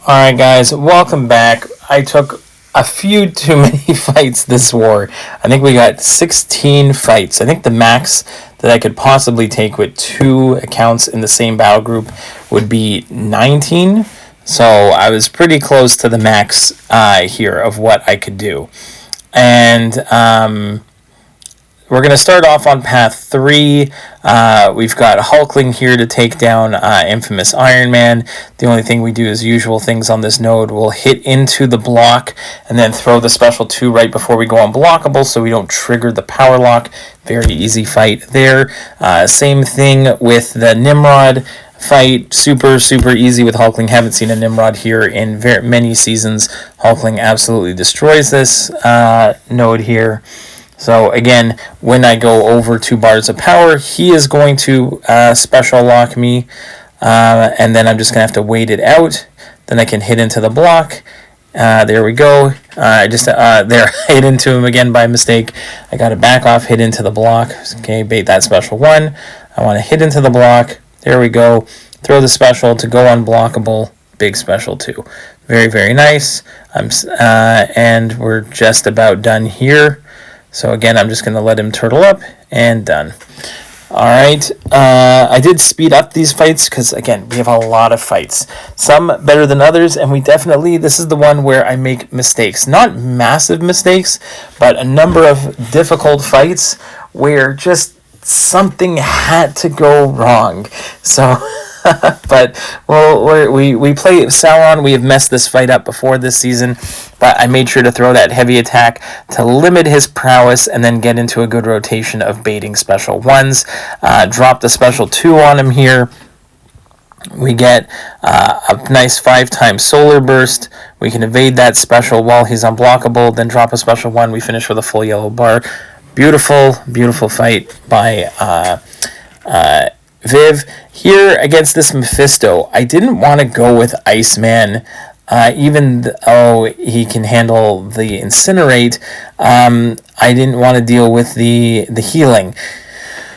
Alright guys, welcome back. I took a few too many fights this war. I think we got 16 fights. I think the max that I could possibly take with two accounts in the same battle group would be 19. So I was pretty close to the max here of what I could do. And we're going to start off on path 3. We've got Hulkling here to take down infamous Ironman. The only thing we do is usual things on this node. We'll hit into the block and then throw the special 2 right before we go unblockable so we don't trigger the power lock. Very easy fight there. Same thing with the Nimrod fight. Super easy with Hulkling. Haven't seen a Nimrod here in many seasons. Hulkling absolutely destroys this node here. So again, when I go over 2 bars of power, he is going to special lock me, and then I'm just going to have to wait it out. Then I can hit into the block. There we go. I hit into him again by mistake. I got to back off, hit into the block. Okay, bait that special 1. I want to hit into the block. There we go. Throw the special to go unblockable. Big special 2. Very nice. And we're just about done here. So again, I'm just going to let him turtle up, and done. Alright, I did speed up these fights because, again, we have a lot of fights. Some better than others, and this is the one where I make mistakes. Not massive mistakes, but a number of difficult fights where just something had to go wrong. So... but we play Sauron. We have messed this fight up before this season, but I made sure to throw that heavy attack to limit his prowess and then get into a good rotation of baiting special 1s. Drop the special 2 on him here. We get a nice 5-time solar burst. We can evade that special while he's unblockable, then drop a special 1. We finish with a full yellow bar. Beautiful fight by Viv. Here against this Mephisto, I didn't want to go with Iceman, even though he can handle the incinerate. I didn't want to deal with the healing.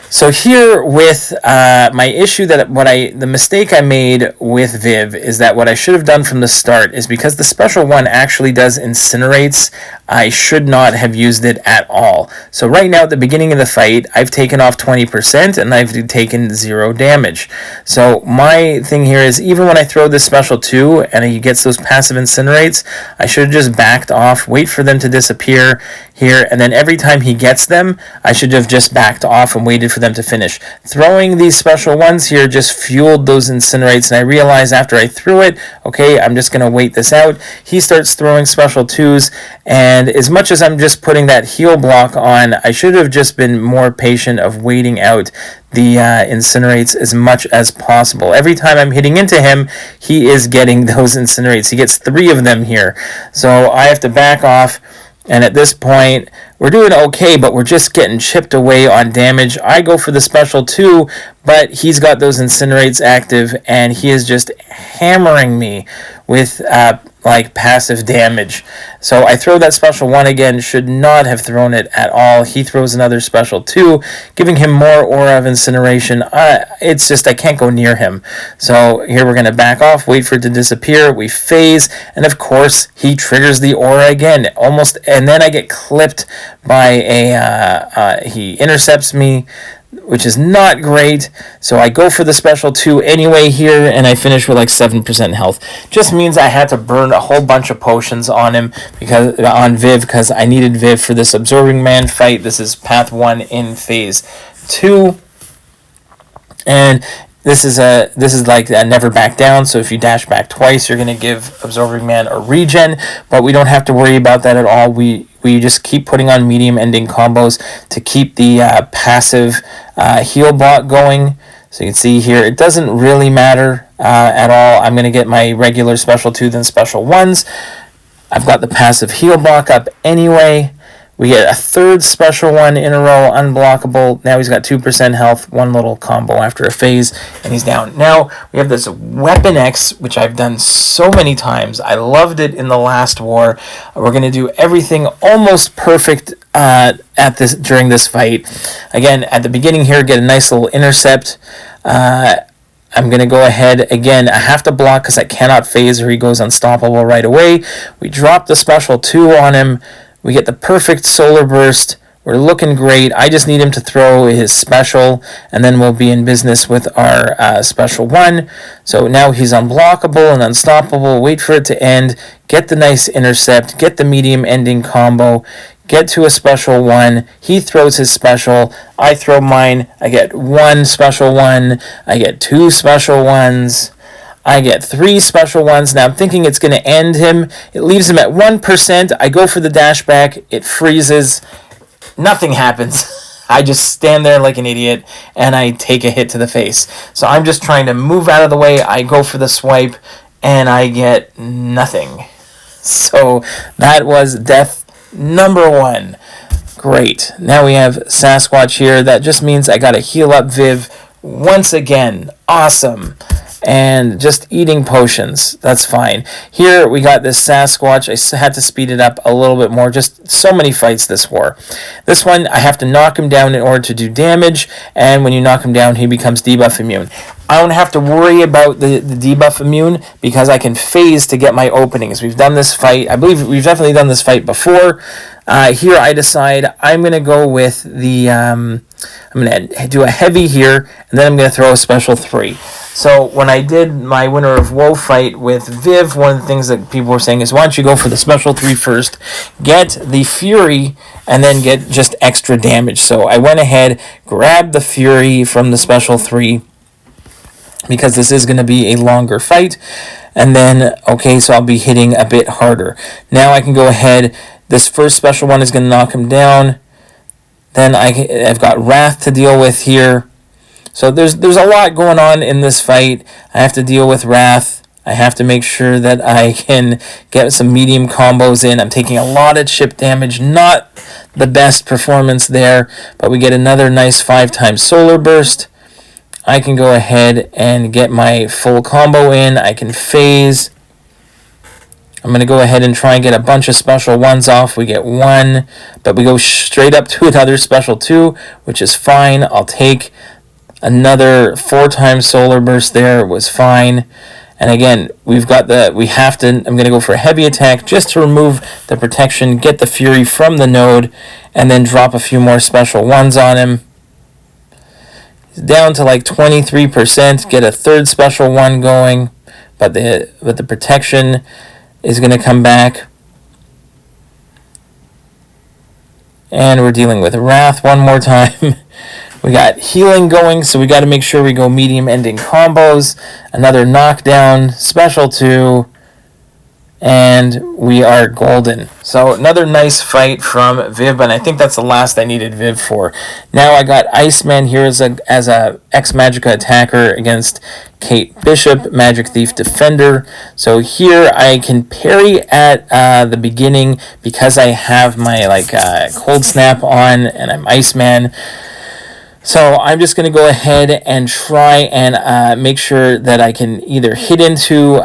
So here with my issue, the mistake I made with Viv is that what I should have done from the start is, because the special 1 actually does incinerates, I should not have used it at all. So right now at the beginning of the fight, I've taken off 20% and I've taken 0 damage. So my thing here is, even when I throw this special 2 and he gets those passive incinerates, I should have just backed off, wait for them to disappear here, and then every time he gets them, I should have just backed off and waited for them to finish. Throwing these special 1s here just fueled those incinerates, and I realized after I threw it, okay, I'm just going to wait this out. He starts throwing special 2s, and as much as I'm just putting that heal block on, I should have just been more patient of waiting out the incinerates as much as possible. Every time I'm hitting into him, he is getting those incinerates. He gets 3 of them here. So I have to back off. And at this point, we're doing okay, but we're just getting chipped away on damage. I go for the special 2, but he's got those incinerates active, and he is just hammering me with passive damage. So I throw that special 1 again. Should not have thrown it at all. He throws another special 2, giving him more aura of incineration. It's just I can't go near him. So here we're going to back off, wait for it to disappear. We phase, and of course he triggers the aura again, almost, and then I get clipped by he intercepts me, which is not great. So I go for the special 2 anyway here, and I finish with 7% health. Just means I had to burn a whole bunch of potions on him, on Viv, because I needed Viv for this Absorbing Man fight. This is path 1 in phase 2. And this is like a never back down, so if you dash back twice, you're going to give Absorbing Man a regen, but we don't have to worry about that at all. We just keep putting on medium ending combos to keep the passive heal block going. So you can see here, it doesn't really matter at all. I'm going to get my regular special 2, then special 1s. I've got the passive heal block up anyway. We get a 3rd special 1 in a row, unblockable. Now he's got 2% health, 1 little combo after a phase, and he's down. Now we have this Weapon X, which I've done so many times. I loved it in the last war. We're going to do everything almost perfect during this fight. Again, at the beginning here, get a nice little intercept. I'm going to go ahead, again, I have to block because I cannot phase or he goes unstoppable right away. We drop the special 2 on him. We get the perfect solar burst. We're looking great. I just need him to throw his special, and then we'll be in business with our special 1. So now he's unblockable and unstoppable. Wait for it to end. Get the nice intercept. Get the medium ending combo. Get to a special 1. He throws his special. I throw mine. I get 1 special 1. I get 2 special 1s. I get 3 special 1s. Now I'm thinking it's going to end him. It leaves him at 1%. I go for the dash back. It freezes. Nothing happens. I just stand there like an idiot and I take a hit to the face. So I'm just trying to move out of the way. I go for the swipe and I get nothing. So that was death number 1. Great. Now we have Sasquatch here. That just means I got to heal up Viv once again. Awesome. And just eating potions. That's fine. Here we got this Sasquatch. I had to speed it up a little bit more. Just so many fights this war. This one, I have to knock him down in order to do damage. And when you knock him down, he becomes debuff immune. I don't have to worry about the debuff immune because I can phase to get my openings. We've done this fight. I believe we've definitely done this fight before. Here I decide I'm going to go with the... I'm going to do a heavy here, and then I'm going to throw a special 3. So when I did my Winter of Woe fight with Viv, one of the things that people were saying is, why don't you go for the special 3 first, get the Fury, and then get just extra damage. So I went ahead, grabbed the Fury from the special 3, because this is going to be a longer fight. And then, okay, so I'll be hitting a bit harder. Now I can go ahead. This first special 1 is going to knock him down. Then I've got Wrath to deal with here. So there's a lot going on in this fight. I have to deal with Wrath. I have to make sure that I can get some medium combos in. I'm taking a lot of chip damage. Not the best performance there, but we get another nice 5-time solar burst. I can go ahead and get my full combo in. I can phase. I'm going to go ahead and try and get a bunch of special 1s off. We get 1, but we go straight up to another special 2, which is fine. I'll take another 4-time solar burst there. It was fine. And again, I'm going to go for a heavy attack just to remove the protection, get the Fury from the node, and then drop a few more special 1s on him. Down to like 23%, get a 3rd special 1 going, but the protection is going to come back. And we're dealing with Wrath one more time. We got healing going, so we got to make sure we go medium ending combos. Another knockdown, special 2, and we are golden. So another nice fight from Viv, and I think that's the last I needed Viv for. Now I got Iceman here as a ex-Magicka attacker against Kate Bishop, Magic Thief Defender. So here I can parry at the beginning because I have my Cold Snap on and I'm Iceman. So I'm just going to go ahead and try and make sure that I can either hit into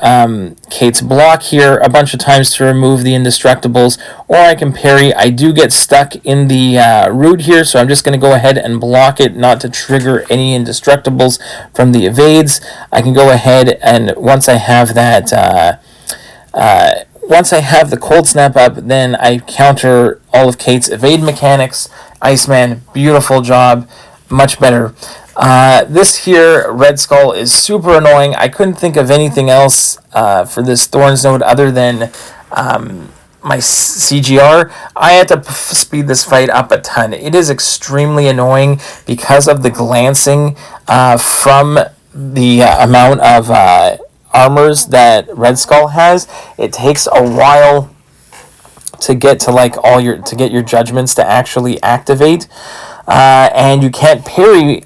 Kate's block here a bunch of times to remove the indestructibles, or I can parry. I do get stuck in the root here, so I'm just going to go ahead and block it, not to trigger any indestructibles from the evades. I can go ahead and once I have that... once I have the Cold Snap up, then I counter all of Kate's evade mechanics. Iceman, beautiful job. Much better. This here, Red Skull, is super annoying. I couldn't think of anything else for this Thorns node other than my CGR. I had to speed this fight up a ton. It is extremely annoying because of the glancing from the amount of armors that Red Skull has. It takes a while to get to get your judgments to actually activate. And you can't parry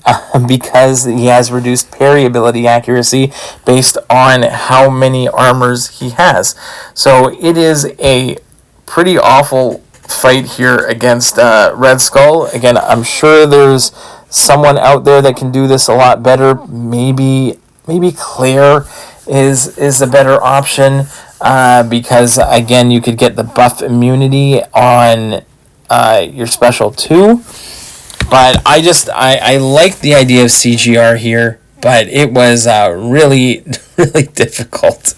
because he has reduced parry ability accuracy based on how many armors he has. So it is a pretty awful fight here against Red Skull. Again, I'm sure there's someone out there that can do this a lot better. Maybe Claire is the better option because, again, you could get the buff immunity on your special 2. But I like the idea of CGR here but it was really, really difficult.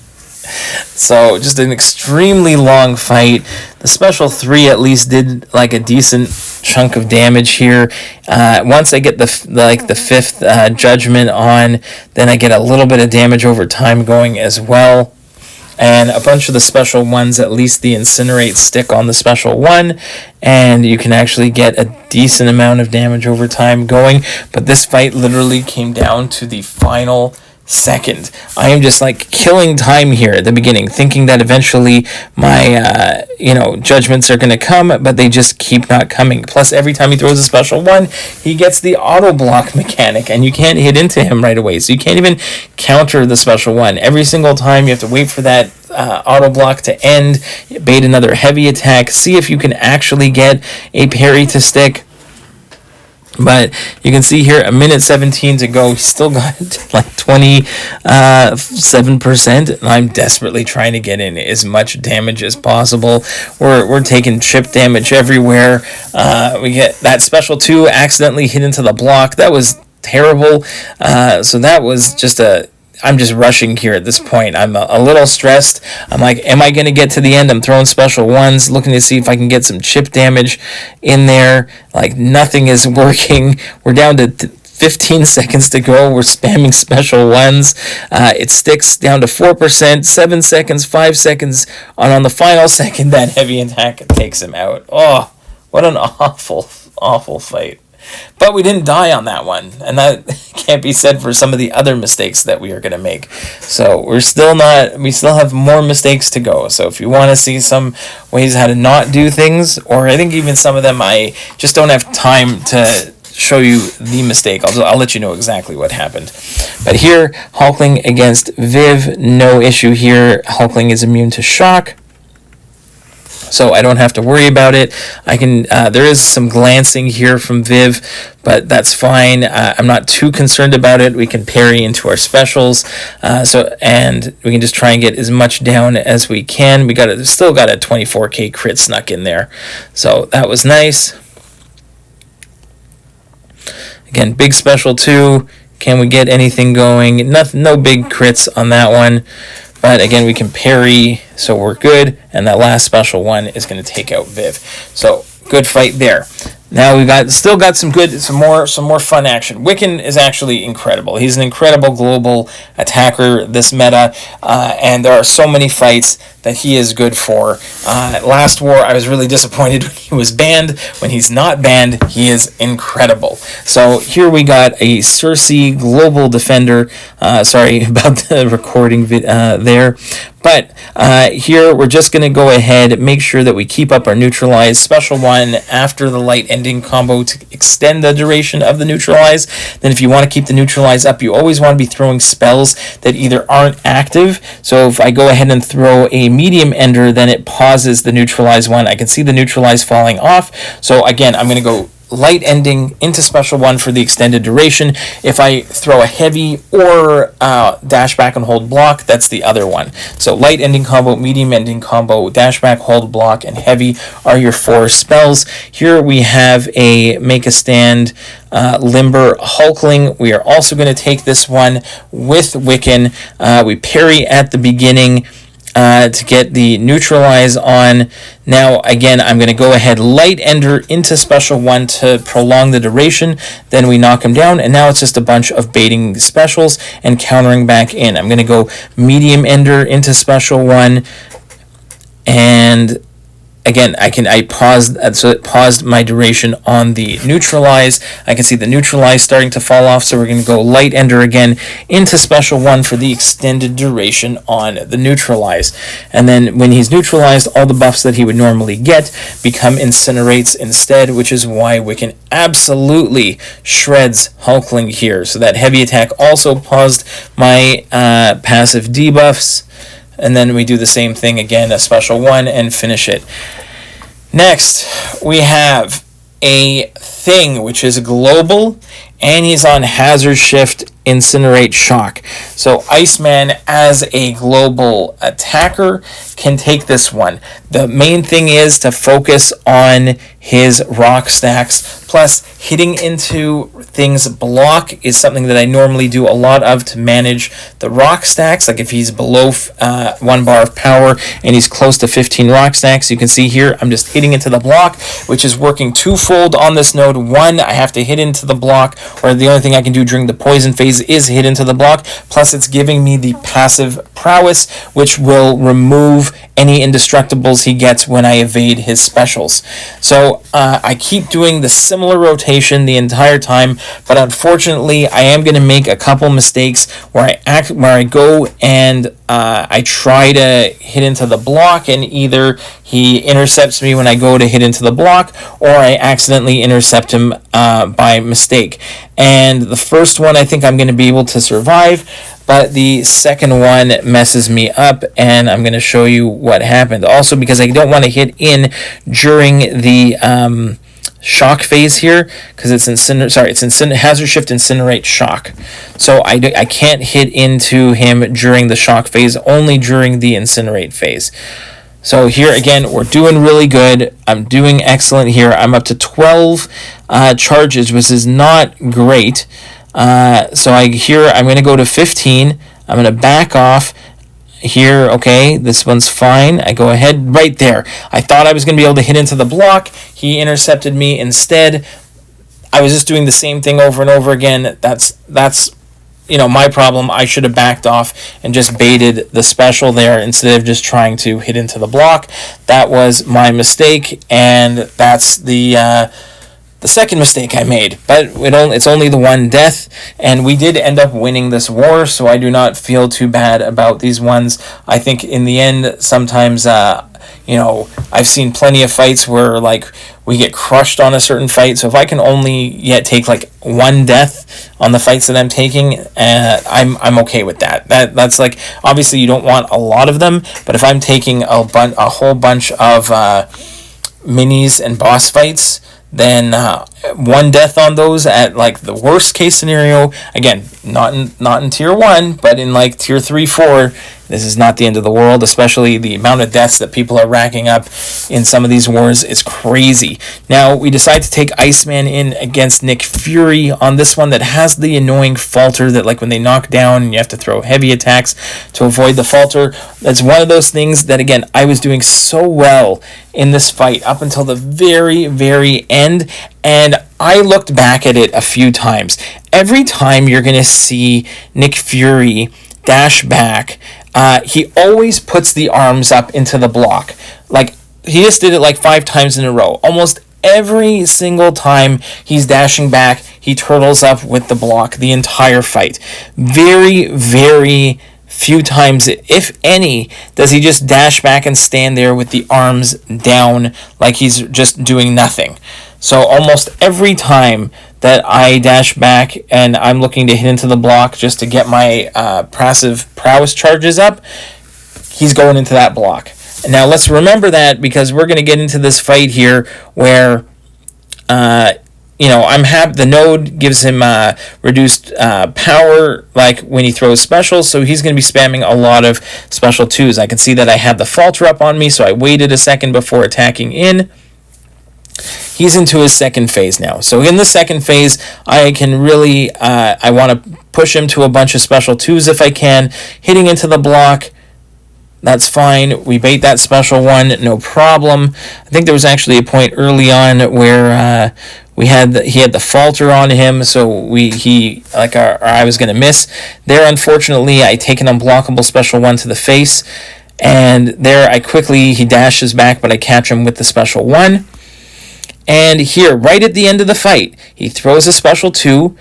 So just an extremely long fight. The special 3 at least did like a decent chunk of damage here. Once I get the 5th judgment on, then I get a little bit of damage over time going as well. And a bunch of the special ones, at least the incinerate stick on the special 1, and you can actually get a decent amount of damage over time going. But this fight literally came down to the final second. I am just like killing time here at the beginning, thinking that eventually my judgments are going to come, but they just keep not coming. Plus, every time he throws a special 1, he gets the auto block mechanic, and you can't hit into him right away, so you can't even counter the special 1. Every single time you have to wait for that auto block to end, bait another heavy attack, see if you can actually get a parry to stick. But you can see here, a minute 17 to go. He's still got like 27%. And I'm desperately trying to get in as much damage as possible. We're taking chip damage everywhere. We get that special 2 accidentally hit into the block. That was terrible. So that was just I'm just rushing here at this point. I'm a little stressed. I'm like, am I going to get to the end? I'm throwing special 1s, looking to see if I can get some chip damage in there. Like, nothing is working. We're down to 15 seconds to go. We're spamming special 1s. It sticks down to 4%, 7 seconds, 5 seconds. And on the final second, that heavy attack takes him out. Oh, what an awful, awful fight. But we didn't die on that one, and that can't be said for some of the other mistakes that we are going to make. So we still have more mistakes to go. So if you want to see some ways how to not do things, or I think even some of them I just don't have time to show you the mistake. I'll let you know exactly what happened. But here, Hulkling against Viv, no issue here. Hulkling is immune to shock, so I don't have to worry about it. I can. There is some glancing here from Viv, but that's fine. I'm not too concerned about it. We can parry into our specials, and we can just try and get as much down as we can. Still got a 24k crit snuck in there, so that was nice. Again, big special 2. Can we get anything going? No big crits on that one. But again, we can parry, so we're good. And that last special 1 is going to take out Viv. So good fight there. Now we still got some more fun action. Wiccan is actually incredible. He's an incredible global attacker this meta, and there are so many fights that he is good for. Last war, I was really disappointed when he was banned. When he's not banned, he is incredible. So here we got a Sersi global defender. Sorry about the recording there. But here we're just going to go ahead, make sure that we keep up our neutralize special 1 after the light ending combo to extend the duration of the neutralize. Then if you want to keep the neutralize up, you always want to be throwing spells that either aren't active. So if I go ahead and throw a medium ender, then it pauses the neutralize 1. I can see the neutralize falling off. So again, I'm going to go light ending into special 1 for the extended duration. If I throw a heavy or dash back and hold block, that's the other one. So light ending combo, medium ending combo, dash back, hold block, and heavy are your 4 spells. Here we have a make a stand limber Hulkling. We are also going to take this one with Wiccan. We parry at the beginning to get the neutralize on. Now again, I'm going to go ahead light ender into special 1 to prolong the duration. Then we knock him down, and now it's just a bunch of baiting specials and countering back in. I'm going to go medium ender into special 1, and again, I paused, so it paused my duration on the neutralize. I can see the neutralize starting to fall off, so we're going to go light ender again into special 1 for the extended duration on the neutralize. And then when he's neutralized, all the buffs that he would normally get become incinerates instead, which is why Wiccan absolutely shreds Hulkling here. So that heavy attack also paused my passive debuffs. And then we do the same thing again, a special 1, and finish it. Next, we have a Thing, which is global, and he's on Hazard Shift, Incinerate, Shock. So Iceman, as a global attacker, can take this one. The main thing is to focus on his rock stacks, plus hitting into things block is something that I normally do a lot of to manage the rock stacks. Like if he's below 1 bar of power and he's close to 15 rock stacks, you can see here I'm just hitting into the block, which is working twofold on this node. One, I have to hit into the block, or the only thing I can do during the poison phase is hit into the block, plus it's giving me the passive prowess, which will remove any indestructibles he gets when I evade his specials. So I keep doing the similar rotation the entire time, but unfortunately I am going to make a couple mistakes where I go and I try to hit into the block, and either he intercepts me when I go to hit into the block, or I accidentally intercept him by mistake. And the first one I think I'm going to be able to survive, but the second one messes me up, and I'm going to show you what happened. Also, because I don't want to hit in during the shock phase here, because it's Hazard Shift, Incinerate, Shock. So I can't hit into him during the shock phase, only during the Incinerate phase. So here again, we're doing really good. I'm doing excellent here. I'm up to 12 charges, which is not great. So I'm going to go to 15. I'm going to back off here. Okay, this one's fine. I go ahead right there. I thought I was going to be able to hit into the block. He intercepted me instead. I was just doing the same thing over and over again. That's my problem. I should have backed off and just baited the special there instead of just trying to hit into the block. That was my mistake, and that's the second mistake I made. But it's only the one death, and we did end up winning this war, so I do not feel too bad about these ones. I think in the end, sometimes I've seen plenty of fights where we get crushed on a certain fight, so if I can only yet take one death on the fights that I'm taking, I'm okay with that. That's obviously you don't want a lot of them, but if I'm taking a whole bunch of minis and boss fights, then one death on those at the worst case scenario, again, not in tier 1, but in tier 3, 4, this is not the end of the world. Especially the amount of deaths that people are racking up in some of these wars is crazy. Now we decide to take Iceman in against Nick Fury on this one that has the annoying falter that when they knock down and you have to throw heavy attacks to avoid the falter. That's one of those things that, again, I was doing so well in this fight up until the very, very end, and I looked back at it a few times. Every time you're going to see Nick Fury dash back, he always puts the arms up into the block. He just did it 5 times in a row. Almost every single time he's dashing back, he turtles up with the block the entire fight. Very, very few times, if any, does he just dash back and stand there with the arms down like he's just doing nothing. So almost every time that I dash back and I'm looking to hit into the block just to get my passive prowess charges up, he's going into that block. And now let's remember that, because we're going to get into this fight here where the node gives him reduced power when he throws specials, so he's going to be spamming a lot of special 2s. I can see that I have the falter up on me, so I waited a second before attacking in. He's into his second phase now. So in the second phase, I can really, I want to push him to a bunch of special 2s if I can. Hitting into the block, that's fine. We bait that special 1, no problem. I think there was actually a point early on where he had the falter on him, so I was going to miss. There, unfortunately, I take an unblockable special 1 to the face, and there he dashes back, but I catch him with the special 1. And here, right at the end of the fight, he throws a special 2.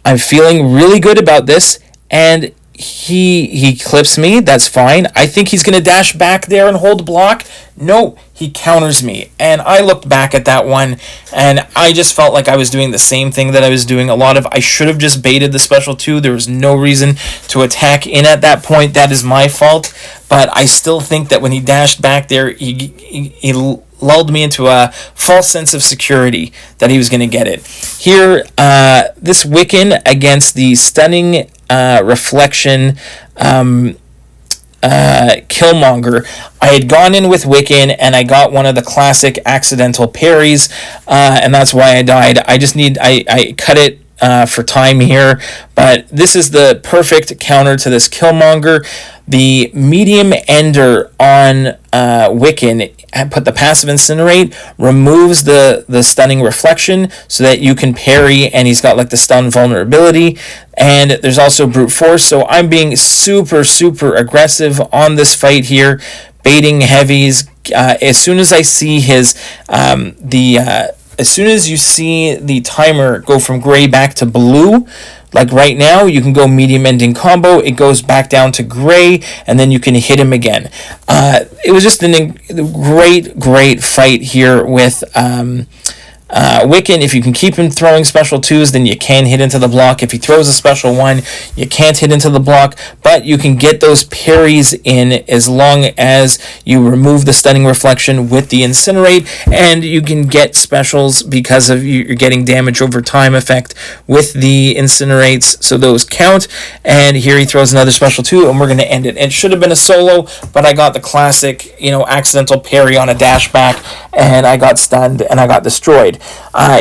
I'm feeling really good about this, and he clips me. That's fine. I think he's going to dash back there and hold block. No, he counters me. And I looked back at that one, and I just felt like I was doing the same thing that I was doing a lot of. I should have just baited the special 2. There was no reason to attack in at that point. That is my fault. But I still think that when he dashed back there, he lulled me into a false sense of security that he was going to get it. Here, this Wiccan against the stunning reflection Killmonger. I had gone in with Wiccan and I got one of the classic accidental parries, and that's why I died. I cut it for time here, but this is the perfect counter to this Killmonger. The medium ender on Wiccan, put the passive incinerate, removes the stunning reflection so that you can parry, and he's got like the stun vulnerability, and there's also brute force. So I'm being super aggressive on this fight here, baiting heavies. As soon as I see his as soon as you see the timer go from gray back to blue, like right now, you can go medium ending combo, it goes back down to gray, and then you can hit him again. It was just a great fight here with Wiccan. If you can keep him throwing special 2s, then you can hit into the block. If he throws a special 1, you can't hit into the block, but you can get those parries in as long as you remove the stunning reflection with the incinerate, and you can get specials because of you're getting damage over time effect with the incinerates, so those count. And here he throws another special 2, and we're going to end it. It should have been a solo, but I got the classic, accidental parry on a dash back, and I got stunned and I got destroyed.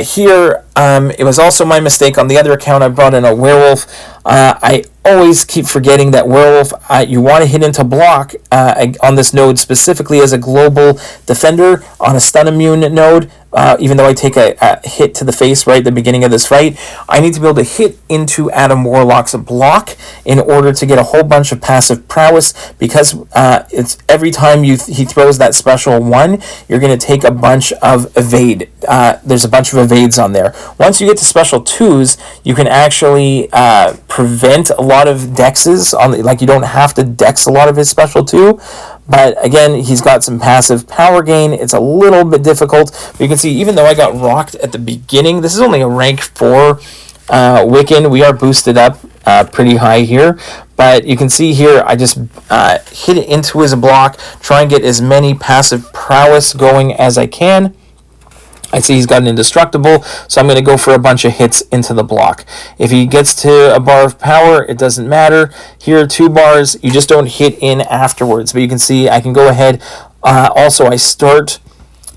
Here, it was also my mistake on the other account. I brought in a werewolf. I always keep forgetting that werewolf, you want to hit into block on this node, specifically as a global defender on a stun immune node. Even though I take a hit to the face right at the beginning of this fight, I need to be able to hit into Adam Warlock's block in order to get a whole bunch of passive prowess, because it's every time he throws that special 1, you're going to take a bunch of evade. There's a bunch of evades on there. Once you get to special 2s, you can actually prevent a lot of dexes like you don't have to dex a lot of his special 2. But again, he's got some passive power gain. It's a little bit difficult. But you can see, even though I got rocked at the beginning, this is only a rank 4 Wiccan. We are boosted up pretty high here. But you can see here, I just hit it into his block, try and get as many passive prowess going as I can. I see he's got an indestructible, so I'm going to go for a bunch of hits into the block. If he gets to a bar of power, it doesn't matter. Here are 2 bars. You just don't hit in afterwards. But you can see I can go ahead. Also, I start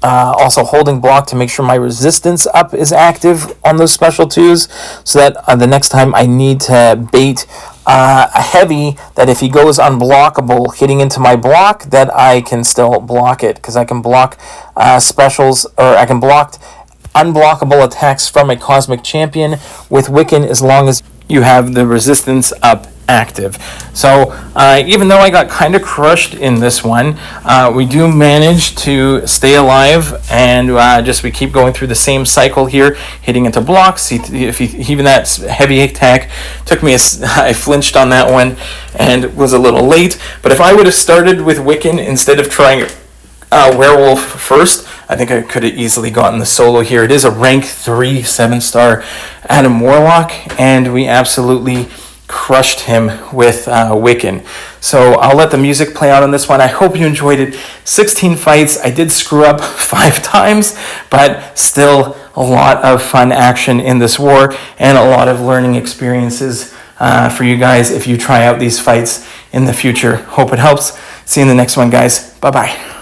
also holding block to make sure my resistance up is active on those special 2s, so that the next time I need to bait a heavy, that if he goes unblockable hitting into my block, that I can still block it, because I can block specials, or I can block unblockable attacks from a Cosmic Champion with Wiccan as long as you have the resistance up active. So even though I got kind of crushed in this one, we do manage to stay alive, and we keep going through the same cycle here, hitting into blocks. Even that heavy attack took me, I flinched on that one and was a little late. But if I would have started with Wiccan instead of trying Werewolf first, I think I could have easily gotten the solo here. It is a rank 3 7-star Adam Warlock, and we absolutely crushed him with Wiccan. So I'll let the music play out on this one. I hope you enjoyed it. 16 fights. I did screw up 5 times, but still a lot of fun action in this war, and a lot of learning experiences for you guys if you try out these fights in the future. Hope it helps. See you in the next one, guys. Bye-bye.